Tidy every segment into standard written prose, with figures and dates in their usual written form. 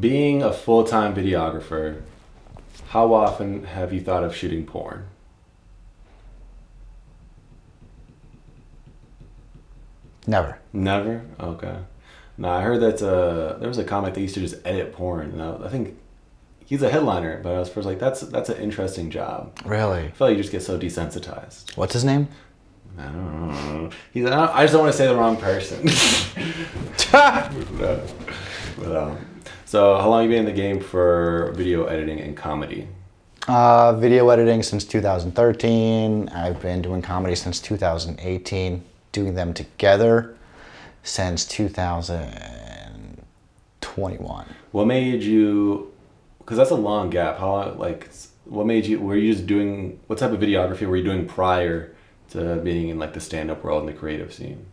Being a full-time videographer, how often have you thought of shooting porn? Never. Never? Okay. No, I heard that there was a comic that used to just edit porn. And I think he's a headliner, but I was first like, that's an interesting job. Really? I feel like you just get so desensitized. What's his name? I don't know. I just don't want to say the wrong person. No. But, so how long have you been in the game for video editing and comedy? Video editing since 2013. I've been doing comedy since 2018. Doing them together since 2021. What made you? Because that's a long gap. How long? Like, what made you? Were you just doing? What type of videography were you doing prior to being in like the stand-up world and the creative scene?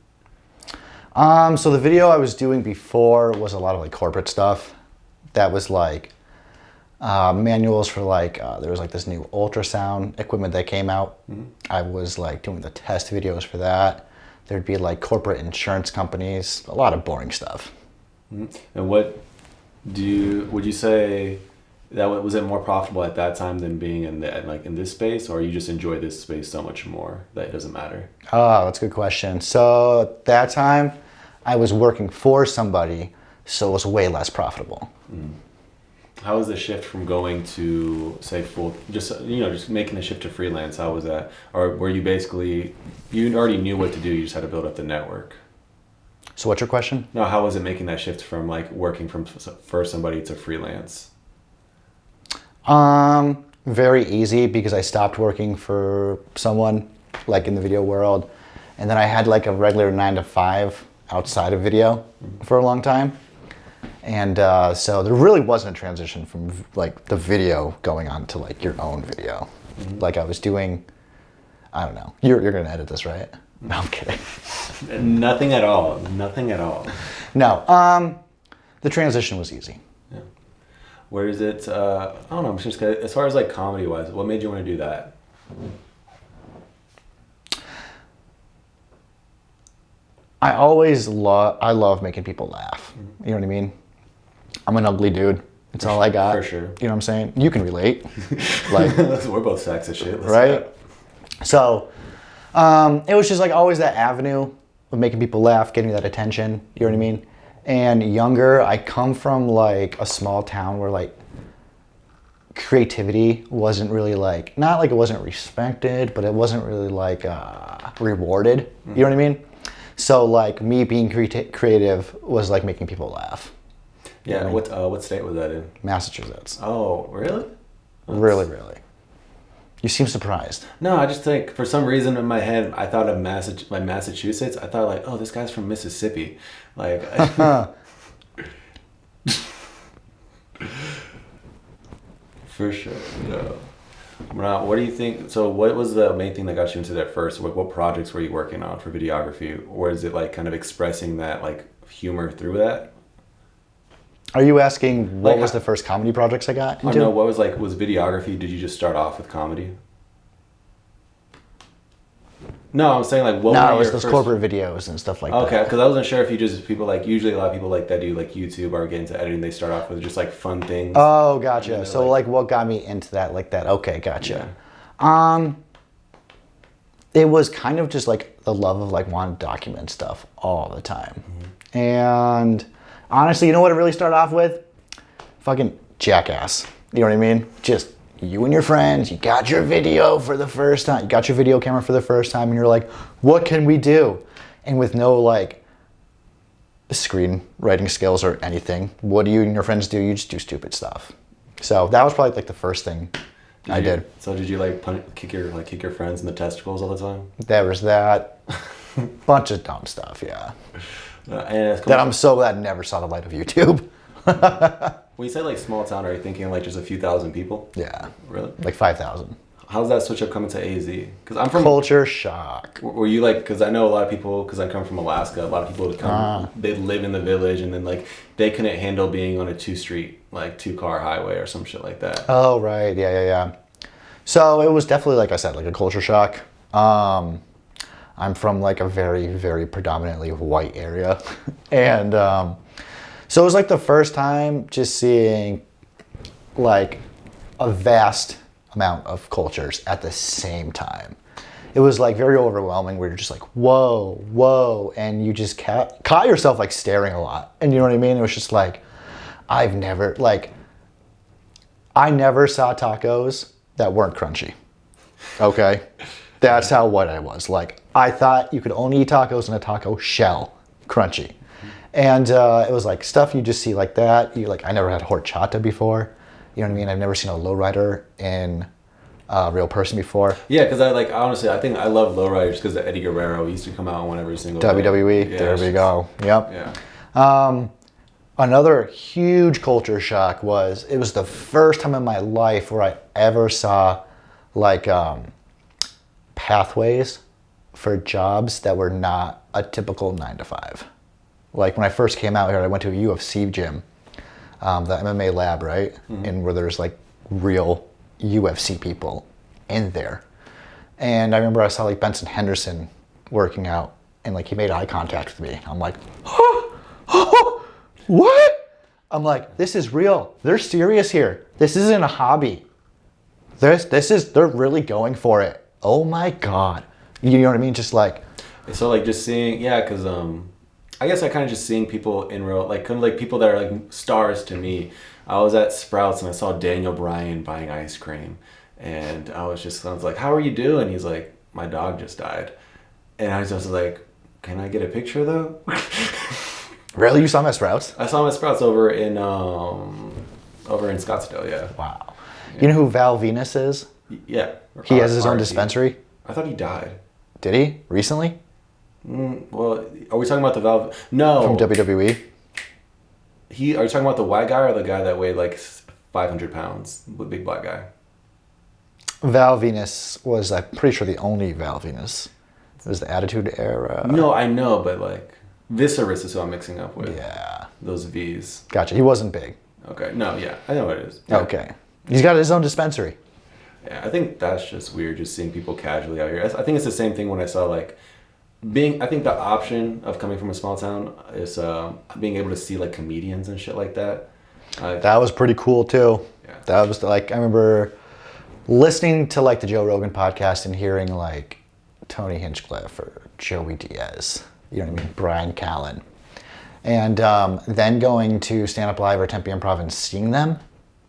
So the video I was doing before was a lot of like corporate stuff. That was like manuals for like there was like this new ultrasound equipment that came out. Mm-hmm. I was like doing the test videos for that. There'd be like corporate insurance companies, a lot of boring stuff. Mm-hmm. And would you say that was it more profitable at that time than being in this space, or you just enjoy this space so much more that it doesn't matter? Oh, that's a good question. So at that time, I was working for somebody, so it was way less profitable. Mm. How was the shift from going to say just making the shift to freelance? How was that? Or were you basically, you already knew what to do, you just had to build up the network? So what's your question? No, how was it making that shift from like working for somebody to freelance? Very easy, because I stopped working for someone like in the video world, and then I had like a regular 9-to-5 outside of video for a long time. And so there really wasn't a transition from like the video going on to like your own video. Mm-hmm. Like I was doing, I don't know. You're gonna edit this, right? No, I'm kidding. Nothing at all. Nothing at all. No. The transition was easy. Yeah. Where is it? I don't know. I'm just as far as like comedy wise, what made you want to do that? I love making people laugh. Mm-hmm. You know what I mean? I'm an ugly dude. It's all I got. For sure. You know what I'm saying? You can relate. Like we're both sacks of shit. Right? So it was just like always that avenue of making people laugh, getting that attention. You know what I mean? And younger, I come from like a small town where like creativity wasn't really like, not like it wasn't respected, but it wasn't really like rewarded. Mm-hmm. You know what I mean? So like me being creative was like making people laugh. Yeah. You know what what state was that in? Massachusetts. Oh, really? Really, really. You seem surprised. No, I just think for some reason in my head I thought of Massachusetts. I thought like, oh, this guy's from Mississippi. Like. For sure. No. Now, what do you think? So, what was the main thing that got you into that first? What projects were you working on for videography, or is it like kind of expressing that like humor through that? Are you asking what was the first comedy projects I got into? No, what was videography? Did you just start off with comedy? No, I'm saying like what? No, it was those corporate videos and stuff like that. Okay, because I wasn't sure if you just people like usually a lot of people like that do like YouTube or get into editing. They start off with just like fun things. Oh, gotcha. So like what got me into that like that? Okay, gotcha. Yeah. It was kind of just like the love of like wanting to document stuff all the time, mm-hmm. And honestly, you know what it really started off with? Fucking Jackass. You know what I mean? Just you and your friends, you got your video for the first time. You got your video camera for the first time, and you're like, what can we do? And with no like screenwriting skills or anything, what do you and your friends do? You just do stupid stuff. So that was probably like the first thing I did. So did you like kick your friends in the testicles all the time? There was that. Bunch of dumb stuff, yeah. That I'm so glad never saw the light of YouTube. When you say like small town, are you thinking like just a few thousand people? Yeah. Really? Like 5,000. How's that switch up coming to AZ? Because I'm from culture shock. Were you like? Because I know a lot of people. Because I come from Alaska, a lot of people would come. They live in the village, and then like they couldn't handle being on a 2-car highway or some shit like that. Oh right, yeah. So it was definitely, like I said, like a culture shock. I'm from like a very, very predominantly white area, and So it was like the first time just seeing like a vast amount of cultures at the same time. It was like very overwhelming where you're just like, whoa, whoa. And you just caught yourself like staring a lot. And you know what I mean? It was just like, I never saw tacos that weren't crunchy. Okay? That's how what I was. Like, I thought you could only eat tacos in a taco shell, crunchy. And it was like stuff you just see like that. I never had horchata before. You know what I mean? I've never seen a lowrider in a real person before. Yeah, because honestly, I think I love lowriders because of Eddie Guerrero. He used to come out on every single WWE, yeah, there we go. Yep. Yeah. Another huge culture shock was, it was the first time in my life where I ever saw like pathways for jobs that were not a typical 9 to 5. Like when I first came out here, I went to a UFC gym, the MMA lab, right? Mm-hmm. And where there's like real UFC people in there. And I remember I saw like Benson Henderson working out and like he made eye contact with me. I'm like, oh, what? I'm like, this is real. They're serious here. This isn't a hobby. They're really going for it. Oh my God. You know what I mean? Just like. So like just seeing, yeah, because I guess I kind of just seeing people in real, like kind of like people that are like stars to me. I was at Sprouts and I saw Daniel Bryan buying ice cream. And I was like, how are you doing? He's like, my dog just died. And I was just like, can I get a picture though? Really? You saw him at Sprouts? I saw him at Sprouts over in Scottsdale, yeah. Wow. Yeah. You know who Val Venus is? Yeah. He has his own dispensary? I thought he died. Did he? Recently? Well, are we talking about the Val? No. From WWE? Are you talking about the white guy or the guy that weighed like 500 pounds? The big black guy? Val Venus was, I'm pretty sure, the only Val Venus. It was the Attitude Era. No, I know, but like Viserys is who I'm mixing up with. Yeah. Those V's. Gotcha. He wasn't big. Okay. No, yeah. I know what it is. Yeah. Okay. He's got his own dispensary. Yeah, I think that's just weird, just seeing people casually out here. I think it's the same thing when I saw like I think the option of coming from a small town is being able to see like comedians and shit like that. That was pretty cool too. Yeah. That was like, I remember listening to like the Joe Rogan podcast and hearing like Tony Hinchcliffe or Joey Diaz, you know what I mean, Brian Callen. And then going to Stand Up Live or Tempe Improv and seeing them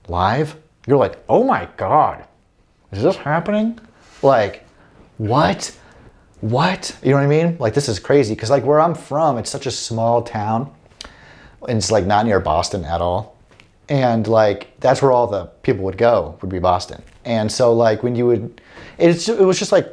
live, you're like, oh my God, is this happening? Like, what? What? You know what I mean? Like, this is crazy. Because like where I'm from, it's such a small town. And it's like not near Boston at all. And like, that's where all the people would go, would be Boston. And so like when you would, it was just like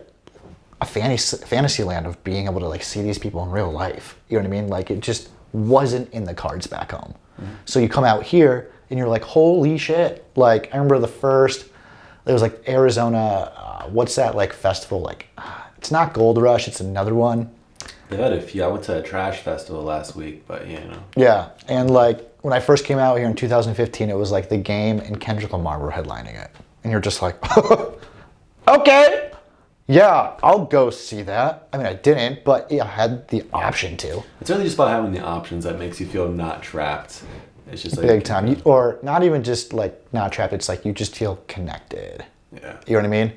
a fantasy land of being able to like see these people in real life. You know what I mean? Like it just wasn't in the cards back home. Mm-hmm. So you come out here and you're like, holy shit. Like I remember there was like Arizona, what's that like festival? Like, it's not Gold Rush, it's another one. They've had a few. I went to a trash festival last week, but you know. Yeah, and like when I first came out here in 2015, it was like The Game and Kendrick Lamar were headlining it. And you're just like, okay, yeah, I'll go see that. I mean, I didn't, but yeah, I had the option to. It's really just about having the options that makes you feel not trapped. It's just like big time. Or not even just like not trapped, it's like you just feel connected. Yeah. You know what I mean?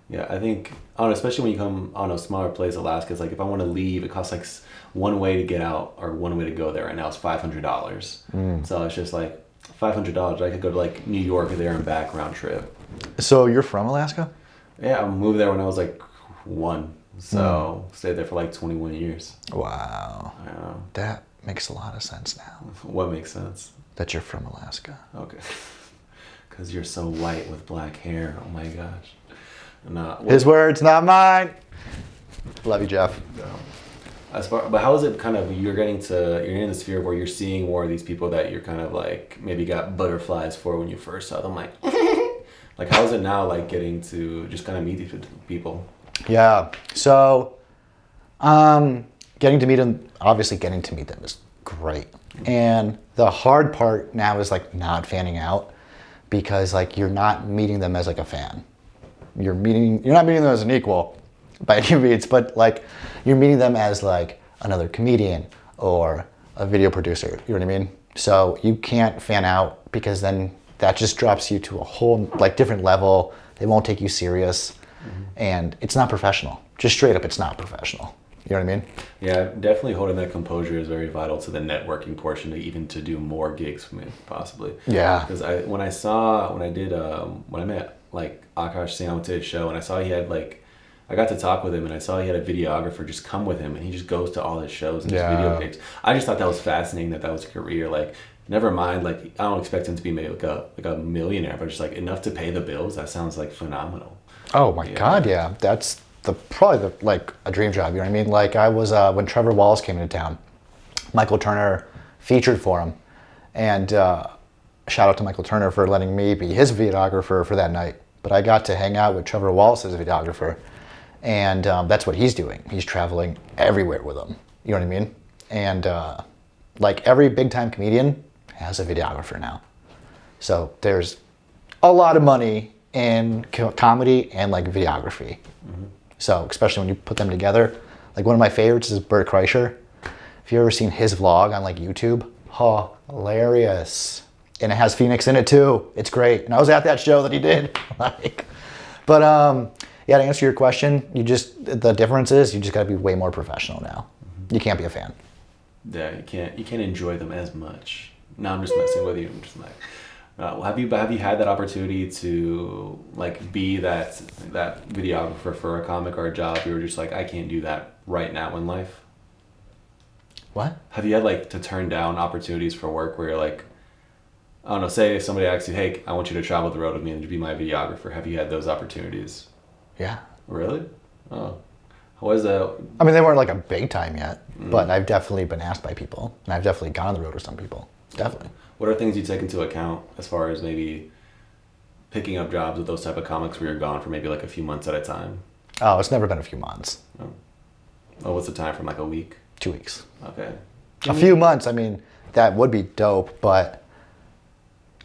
Yeah, I think, especially when you come on a smaller place, Alaska, it's like if I want to leave, it costs like one way to get out or one way to go there right now is $500. So it's just like $500. I could go to like New York there and back round trip. So you're from Alaska? Yeah, I moved there when I was like 1. So stayed there for like 21 years. Wow. That makes a lot of sense now. What makes sense? That you're from Alaska. Okay. Because you're so white with black hair. Oh my gosh. His words, not mine. Love you, Jeff. No. But how is it kind of, you're in the sphere where you're seeing more of these people that you're kind of like maybe got butterflies for when you first saw them, like like how is it now like getting to just kind of meet these people? Yeah, so getting to meet them is great. And the hard part now is like not fanning out because like you're not meeting them as like a fan. You're not meeting them as an equal by any means, but like you're meeting them as like another comedian or a video producer. You know what I mean? So you can't fan out because then that just drops you to a whole like different level. They won't take you serious, and it's not professional. Just straight up, it's not professional. You know what I mean? Yeah, definitely holding that composure is very vital to the networking portion, to even to do more gigs for me, possibly. Yeah. Because when I met like Akash Singh, I went to his show and I saw he had like, I got to talk with him and I saw he had a videographer just come with him and he just goes to all his shows and just video gigs. I just thought that was fascinating that was a career. Like, never mind, like I don't expect him to be maybe like a millionaire, but just like enough to pay the bills. That sounds like phenomenal. Oh my God, yeah. That's probably like a dream job, you know what I mean? Like I was, when Trevor Wallace came into town, Michael Turner featured for him. And shout out to Michael Turner for letting me be his videographer for that night. But I got to hang out with Trevor Wallace as a videographer. And that's what he's doing. He's traveling everywhere with him. You know what I mean? And like every big time comedian has a videographer now. So there's a lot of money in comedy and like videography. So especially when you put them together, like one of my favorites is Bert Kreischer. If you've ever seen his vlog on like YouTube, hilarious. And it has Phoenix in it too. It's great. And I was at that show that he did. But yeah, to answer your question, the difference is you just gotta be way more professional now. You can't be a fan. Yeah, you can't enjoy them as much. No, I'm just messing with you. I'm just like, have you had that opportunity to like be that videographer for a comic or a job? You were just like, I can't do that right now in life. What? Have you had like to turn down opportunities for work where you're like, I don't know, say if somebody asks you, hey, I want you to travel the road with me and to be my videographer. Have you had those opportunities? Yeah. Really? Oh. How was that? I mean, they weren't like a big time yet, but I've definitely been asked by people, and I've definitely gone on the road with some people. Definitely. What are things you take into account as far as maybe picking up jobs with those type of comics where you're gone for maybe like a few months at a time? Oh, it's never been a few months. Oh, what's the time from, like a week? 2 weeks. Okay. A few months, I mean, that would be dope, but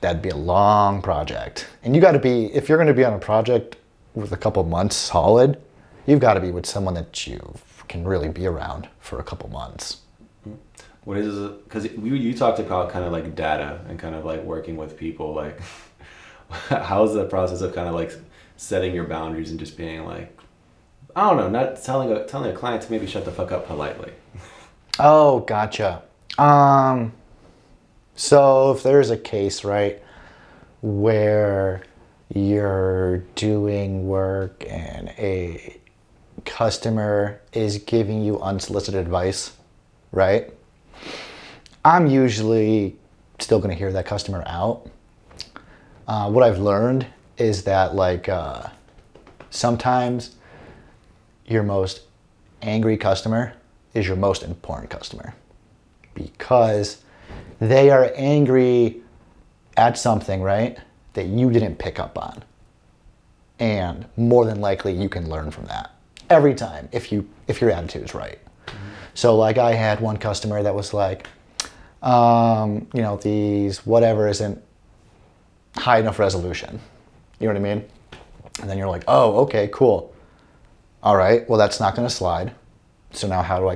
that'd be a long project. And you gotta be, if you're gonna be on a project with a couple months solid, you've gotta be with someone that you can really be around for a couple months. What is it? Because you talked about kind of like data and kind of like working with people. Like, how's the process of kind of like setting your boundaries and just being like, I don't know, not telling a client to maybe shut the fuck up politely. Oh, gotcha. So if there's a case, right, where you're doing work and a customer is giving you unsolicited advice, right? I'm usually still going to hear that customer out. What I've learned is that like sometimes your most angry customer is your most important customer because they are angry at something, right, that you didn't pick up on. And more than likely you can learn from that every time if your attitude is right. So like I had one customer that was like, these whatever isn't high enough resolution. You know what I mean? And then you're like, oh, okay, cool. All right, well that's not gonna slide. So now how do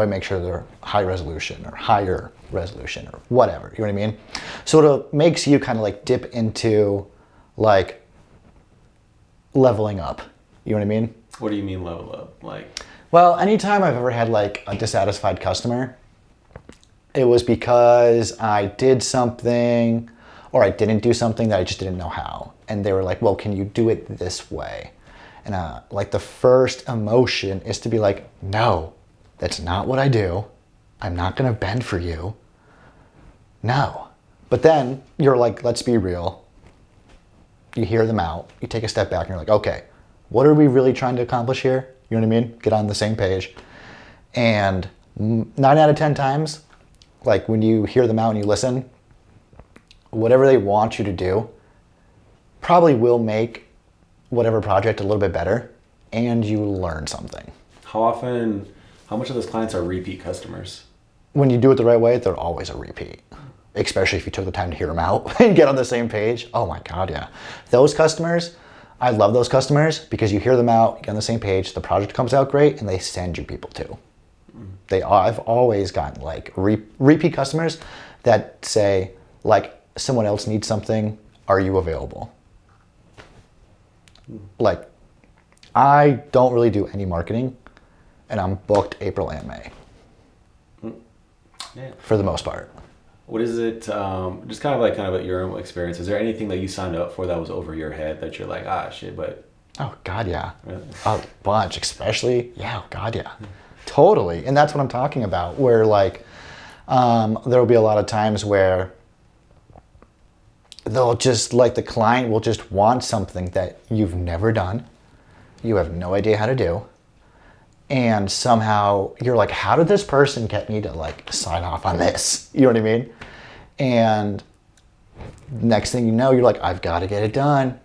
I make sure they're high resolution or higher resolution or whatever, you know what I mean? So it makes you kind of like dip into like leveling up, you know what I mean? What do you mean level up? Like, well, anytime I've ever had like a dissatisfied customer, it was because I did something or I didn't do something that I just didn't know how. And they were like, well, can you do it this way? And like the first emotion is to be like, no, that's not what I do. I'm not gonna bend for you. No. But then you're like, let's be real. You hear them out, you take a step back and you're like, okay, what are we really trying to accomplish here? You know what I mean? Get on the same page. And 9 out of 10 times, like when you hear them out and you listen, whatever they want you to do probably will make whatever project a little bit better and you learn something. How much of those clients are repeat customers? When you do it the right way, they're always a repeat. Especially if you took the time to hear them out and get on the same page. Oh my God, yeah. Those customers, I love those customers because you hear them out, you get on the same page, the project comes out great, and they send you people too. I've always gotten like repeat customers that say, like, someone else needs something, are you available? Like, I don't really do any marketing, and I'm booked April and May. Yeah. For the most part. What is it, just kind of your own experience, is there anything that you signed up for that was over your head that you're like, shit, but... Oh, God, yeah. Really? A bunch, especially, yeah, God, yeah. Totally. And that's what I'm talking about, where, like, there will be a lot of times where they'll just, like, the client will just want something that you've never done, you have no idea how to do, and somehow you're like, how did this person get me to, like, sign off on this? You know what I mean? And next thing you know, you're like, I've got to get it done.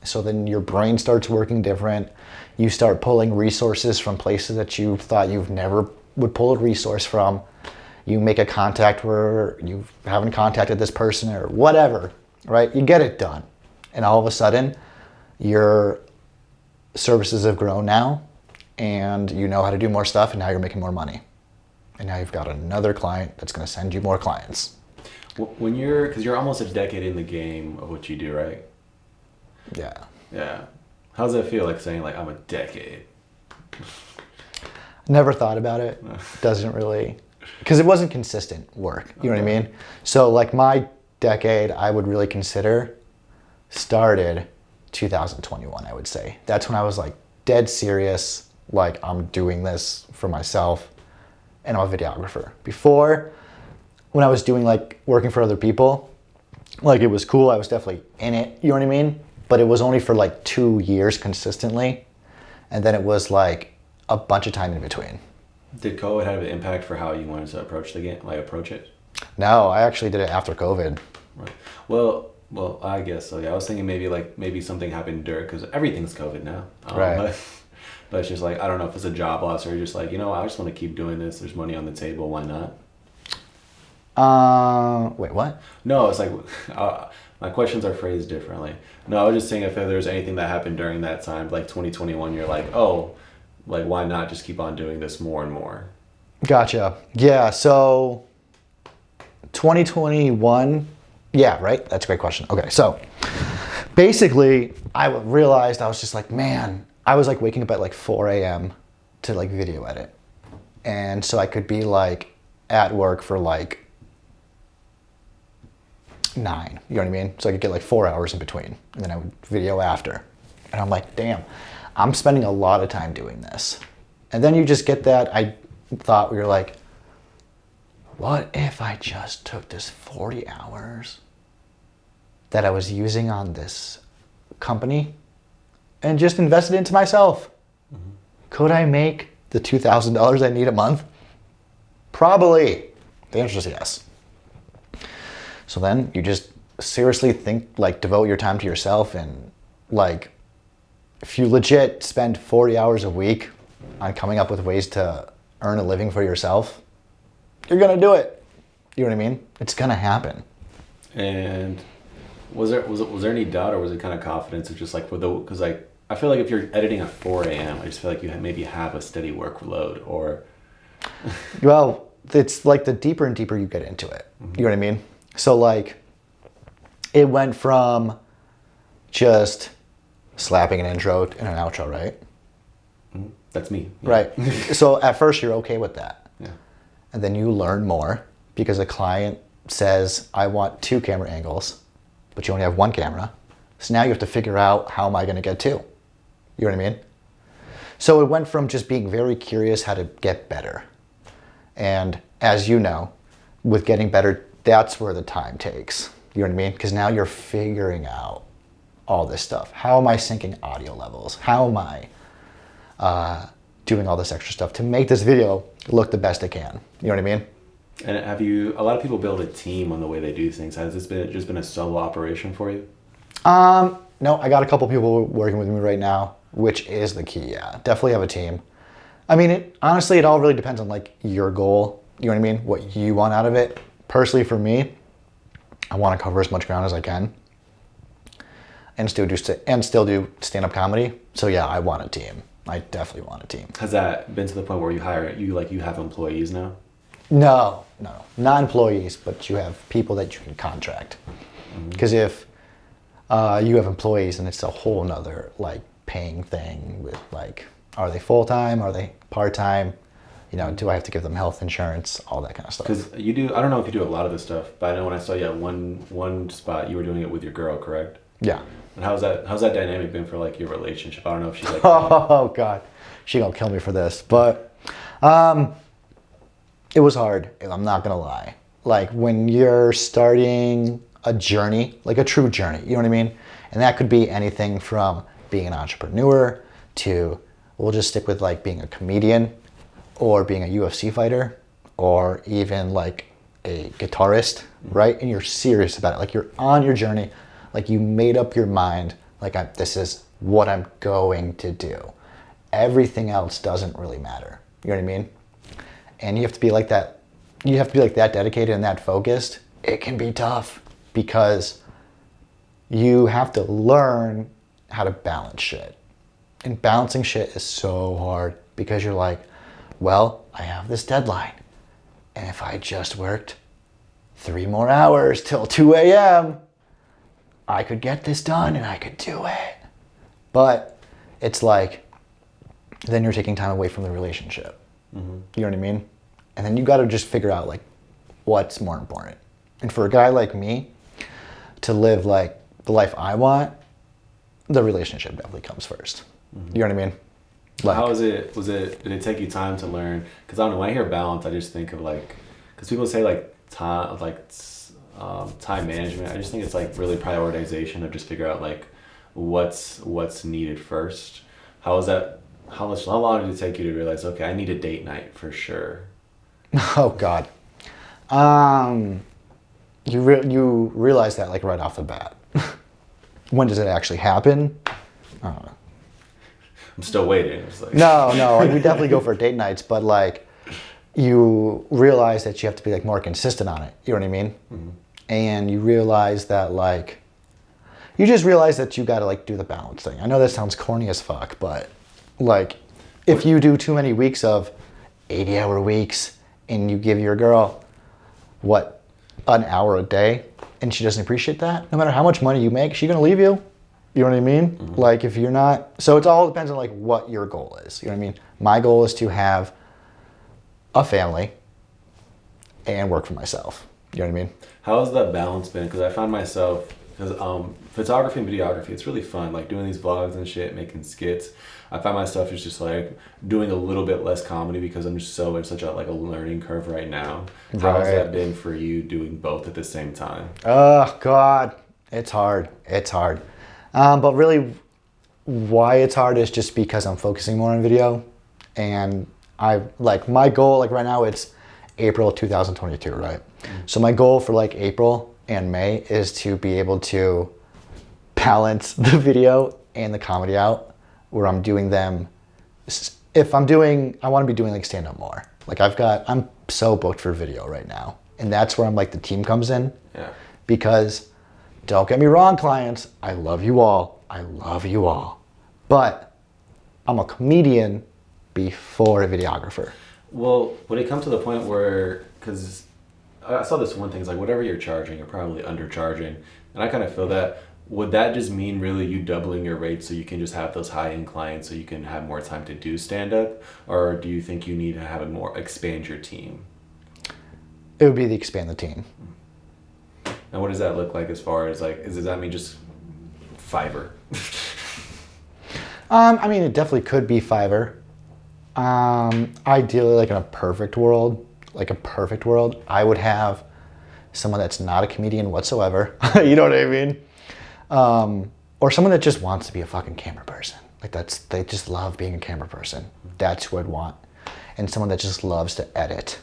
So then your brain starts working different. You start pulling resources from places that you thought you've never would pull a resource from. You make a contact where you haven't contacted this person or whatever, right? You get it done. And all of a sudden, your services have grown now, and you know how to do more stuff, and now you're making more money. And now you've got another client that's going to send you more clients. Because you're almost a decade in the game of what you do, right? Yeah. Yeah. How does that feel, like saying, like, I'm a decade? Never thought about it. Doesn't really, because it wasn't consistent work. You know what I mean? So, like, my decade, I would really consider started 2021, I would say. That's when I was, like, dead serious. Like, I'm doing this for myself, and I'm a videographer. Before, when I was doing, like, working for other people, like, it was cool. I was definitely in it. You know what I mean? But it was only for, like, 2 years consistently. And then it was, like, a bunch of time in between. Did COVID have an impact for how you wanted to approach the game, like approach it? No, I actually did it after COVID. Right. Well, I guess so. Yeah, I was thinking maybe something happened during, because everything's COVID now. Right. But it's just like, I don't know if it's a job loss or you're just like, I just want to keep doing this. There's money on the table. Why not? Wait, what? No, it's like, my questions are phrased differently. No, I was just saying if there's anything that happened during that time, like 2021, you're like, like, why not just keep on doing this more and more? Gotcha. Yeah, so 2021, yeah, right? That's a great question. Okay, so basically, I realized I was just like, man, I was like waking up at like 4 a.m. to like video edit. And so I could be like at work for like 9, you know what I mean? So I could get like 4 hours in between, and then I would video after. And I'm like, damn, I'm spending a lot of time doing this. And then you just get that, I thought we were like, what if I just took this 40 hours that I was using on this company and just invested into myself? Mm-hmm. Could I make the $2,000 I need a month? Probably. The answer is yes. So then you just seriously think, like, devote your time to yourself, and like, if you legit spend 40 hours a week on coming up with ways to earn a living for yourself, you're gonna do it. You know what I mean? It's gonna happen. And was there any doubt, or was it kind of confidence? It's just like because like I feel like if you're editing at 4 a.m., I just feel like you maybe have a steady workload, or. Well, it's like the deeper and deeper you get into it. Mm-hmm. You know what I mean? So like, it went from just slapping an intro and an outro, right? Mm-hmm. That's me. Yeah. Right. So at first you're okay with that. Yeah. And then you learn more because a client says, I want 2 camera angles, but you only have 1 camera. So now you have to figure out, how am I going to get 2? You know what I mean? So it went from just being very curious how to get better. And as you know, with getting better, that's where the time takes. You know what I mean? Because now you're figuring out all this stuff. How am I syncing audio levels? How am I doing all this extra stuff to make this video look the best it can? You know what I mean? And a lot of people build a team on the way they do things. Has this just been a solo operation for you? No, I got a couple people working with me right now, which is the key. Yeah, definitely have a team. I mean, honestly, it all really depends on like your goal. You know what I mean? What you want out of it. Personally, for me, I want to cover as much ground as I can, and still do stand-up comedy. So yeah, I want a team. I definitely want a team. Has that been to the point where you have employees now? No, not employees, but you have people that you can contract. Because if you have employees, and it's a whole nother like paying thing with like, are they full time? Are they part time? You know, do I have to give them health insurance? All that kind of stuff. Because you do, I don't know if you do a lot of this stuff, but I know when I saw you at one spot, you were doing it with your girl, correct? Yeah. And how's that dynamic been for like your relationship? I don't know if she's like. Oh God, she gonna kill me for this, but it was hard. I'm not gonna lie. Like when you're starting a journey, like a true journey, you know what I mean? And that could be anything from being an entrepreneur to, we'll just stick with like being a comedian or being a UFC fighter or even like a guitarist, right? And you're serious about it. Like you're on your journey, like you made up your mind, like this is what I'm going to do. Everything else doesn't really matter. You know what I mean? And you have to be like that. You have to be like that dedicated and that focused. It can be tough because you have to learn how to balance shit. And balancing shit is so hard because you're like, well, I have this deadline. And if I just worked 3 more hours till 2 a.m., I could get this done and I could do it. But it's like, then you're taking time away from the relationship. You know what I mean? And then you got to just figure out like what's more important. And for a guy like me to live like the life I want, the relationship definitely comes first. You know what I mean? Like, How did it take you time to learn? Because I don't know, when I hear balance, I just think of like, because people say like time management. I just think it's like really prioritization of just figure out like what's needed first. How long did it take you to realize, okay, I need a date night for sure? oh God. You realize that like right off the bat. When does it actually happen? I don't know. I'm still waiting. It's like... No, like, we definitely go for date nights, but like you realize that you have to be like more consistent on it. You know what I mean? And you realize that like, you just realize that you got to like do the balance thing. I know that sounds corny as fuck, but like if you do too many weeks of 80-hour weeks and you give your girl an hour a day and she doesn't appreciate that, no matter how much money you make, she's gonna leave you. You know what I mean? Like if you're not, so it all depends on like what your goal is. You know what I mean? My goal is to have a family and work for myself. You know what I mean? How has that balance been? Because I found myself, because photography and videography, it's really fun. Like doing these vlogs and shit, making skits. I find myself just like doing a little bit less comedy because I'm just so in such a like a learning curve right now. How has that been for you doing both at the same time? Oh God, it's hard. But really, why it's hard is just because I'm focusing more on video, and I like my goal like right now it's April 2022, right? So my goal for like April and May is to be able to balance the video and the comedy out, where I'm doing them. I want to be doing like stand up more. Like I'm so booked for video right now, and that's where I'm like the team comes in. Yeah. Because don't get me wrong, clients, I love you all. But I'm a comedian before a videographer. Well, would it come to the point where, because I saw this one thing, it's like whatever you're charging, you're probably undercharging. And I kind of feel that, would that just mean really you doubling your rates so you can just have those high-end clients so you can have more time to do stand-up? Or do you think you need to have expand your team? It would be to expand the team. And what does that look like as far as like, does that mean just Fiverr? I mean, it definitely could be Fiverr. Ideally, like in a perfect world, I would have someone that's not a comedian whatsoever. You know what I mean? Or someone that just wants to be a fucking camera person. Like they just love being a camera person. That's who I'd want. And someone that just loves to edit.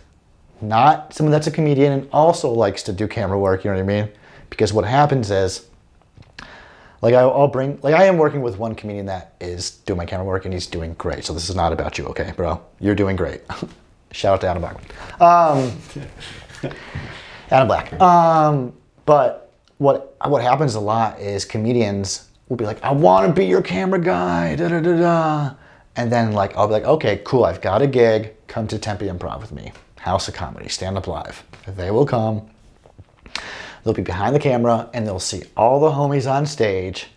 Not someone that's a comedian and also likes to do camera work, you know what I mean? Because what happens is, like I am working with one comedian that is doing my camera work and he's doing great. So this is not about you, okay, bro? You're doing great. Shout out to Adam Black. Adam Black. But what happens a lot is comedians will be like, I want to be your camera guy, da da da da. And then like I'll be like, okay, cool, I've got a gig. Come to Tempe Improv with me. House of Comedy, Stand Up Live. They will come. They'll be behind the camera and they'll see all the homies on stage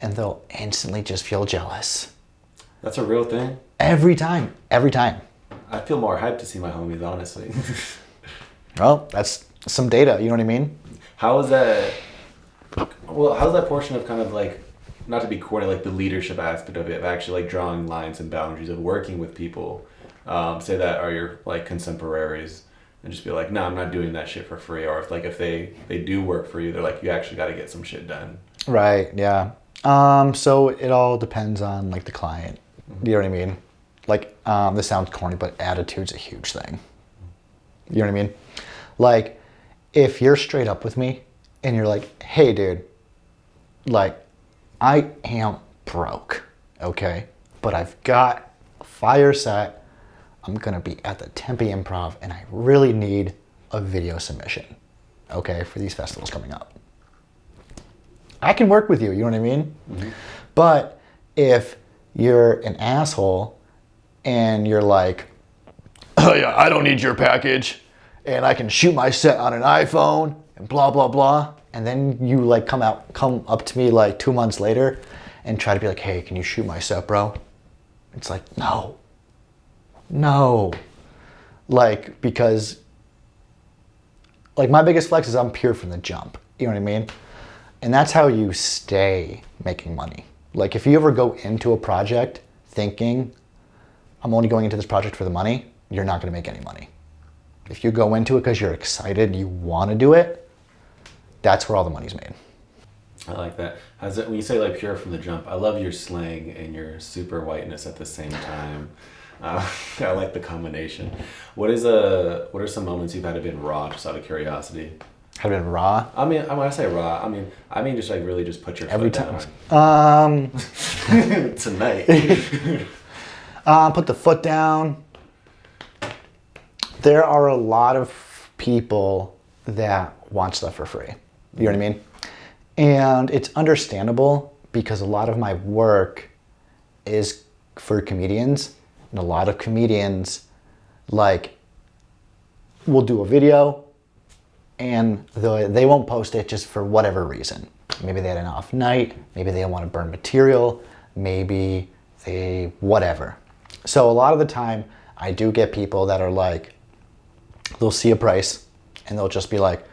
and they'll instantly just feel jealous. That's a real thing? Every time. Every time. I feel more hyped to see my homies, honestly. Well, that's some data, you know what I mean? How's that portion of kind of like, not to be corny, like the leadership aspect of it, of actually like drawing lines and boundaries of working with people, say that are your like contemporaries, and just be like, no, I'm not doing that shit for free. Or if they do work for you, they're like, you actually got to get some shit done. Right, yeah. So it all depends on like the client. You know what I mean? Like, this sounds corny, but attitude's a huge thing. You know what I mean? Like, if you're straight up with me and you're like, hey dude, like, I am broke, okay? But I've got a fire set. I'm gonna be at the Tempe Improv and I really need a video submission, okay, for these festivals coming up. I can work with you, you know what I mean? Mm-hmm. But if you're an asshole and you're like, oh yeah, I don't need your package and I can shoot my set on an iPhone and blah, blah, blah. And then you like come up to me like 2 months later and try to be like, hey, can you shoot my set, bro? It's like, no. Like, because like my biggest flex is I'm pure from the jump. You know what I mean? And that's how you stay making money. Like if you ever go into a project thinking, I'm only going into this project for the money, you're not gonna make any money. If you go into it because you're excited, you wanna do it, that's where all the money's made. I like that. When you say like pure from the jump, I love your slang and your super whiteness at the same time. I like the combination. What are some moments you've had to been raw, just out of curiosity? Have been raw? I mean, when I say raw, I mean just like really just put your every foot time. Down. Tonight. Put the foot down. There are a lot of people that want stuff for free. You know what I mean? And it's understandable because a lot of my work is for comedians. And a lot of comedians like will do a video and they won't post it just for whatever reason. Maybe they had an off night, maybe they don't want to burn material, maybe they whatever. So a lot of the time I do get people that are like, they'll see a price and they'll just be like,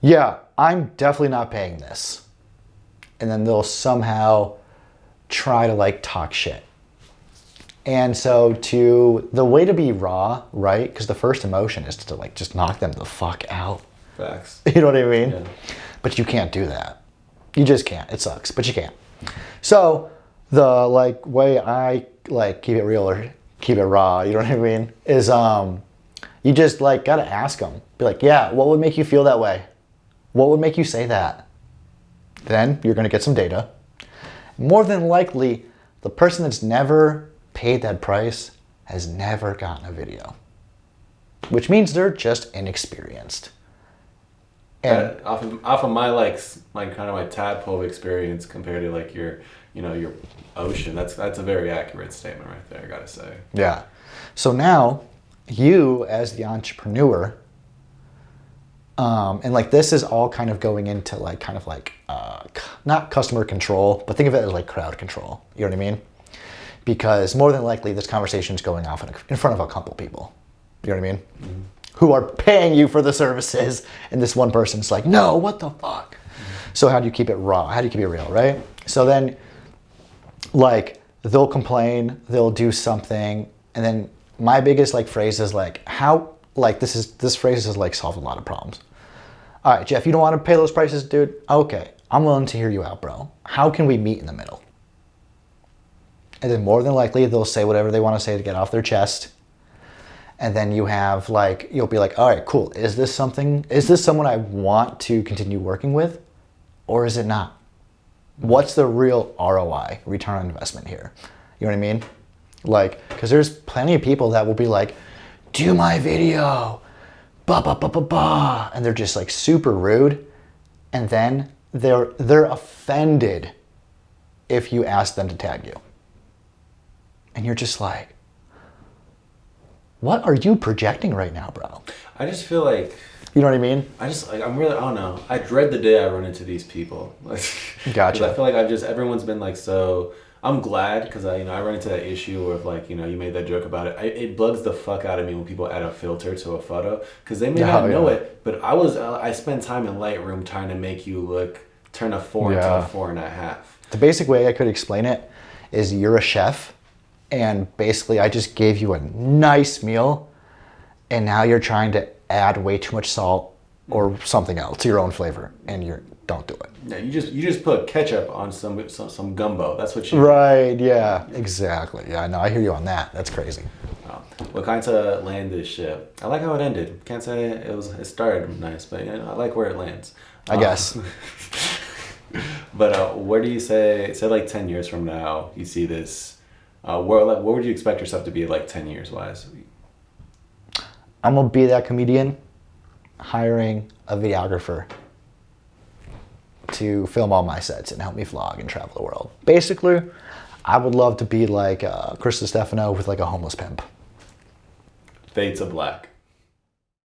yeah, I'm definitely not paying this. And then they'll somehow try to like talk shit. And so the way to be raw, right? Because the first emotion is to like just knock them the fuck out. Facts. You know what I mean? Yeah. But you can't do that. You just can't. It sucks, but you can't. So the like way I like keep it real or keep it raw, you know what I mean? Is you just like gotta ask them. Be like, yeah, what would make you feel that way? What would make you say that? Then you're gonna get some data. More than likely, the person that's never paid that price has never gotten a video, which means they're just inexperienced. And off of my like kind of my tadpole experience compared to like your ocean, that's a very accurate statement right there, I gotta say. Yeah. So now you as the entrepreneur, and like this is all kind of going into like kind of like not customer control, but think of it as like crowd control. You know what I mean? Because more than likely this conversation is going off in front of a couple people. You know what I mean? Mm-hmm. Who are paying you for the services, and this one person's like, no, what the fuck? Mm-hmm. So how do you keep it raw? How do you keep it real, right? So then, like, they'll complain, they'll do something, and then my biggest like phrase is like, how, like this phrase has like solved a lot of problems. All right, Jeff, you don't want to pay those prices, dude? Okay, I'm willing to hear you out, bro. How can we meet in the middle? And then more than likely, they'll say whatever they want to say to get off their chest. And then you'll be like, all right, cool. Is this someone I want to continue working with? Or is it not? What's the real ROI, return on investment here? You know what I mean? Like, because there's plenty of people that will be like, do my video, ba ba ba ba ba. And they're just like super rude. And then they're offended if you ask them to tag you. And you're just like, what are you projecting right now, bro? I just feel like You know what I mean? I'm really, I don't know. I dread the day I run into these people. Like, Gotcha. 'cause I feel like everyone's been like so. I'm glad because I run into that issue of like, you made that joke about it. It bugs the fuck out of me when people add a filter to a photo because they may not know it, but I spend time in Lightroom trying to make you turn a 4 into a 4.5. The basic way I could explain it is you're a chef, and basically I just gave you a nice meal, and now you're trying to add way too much salt or something else, your own flavor, and don't do it. Yeah, you just put ketchup on some gumbo. That's what you. Right. Yeah. Exactly. Yeah. No, I hear you on that. That's crazy. What kind of land this ship? I like how it ended. Can't say it started nice, but I like where it lands. I guess. But where do you say like 10 years from now you see this? What would you expect yourself to be like 10 years wise? I'm gonna be that comedian hiring a videographer to film all my sets and help me vlog and travel the world. Basically, I would love to be like Chris Stefano with like a homeless pimp. Fade to black.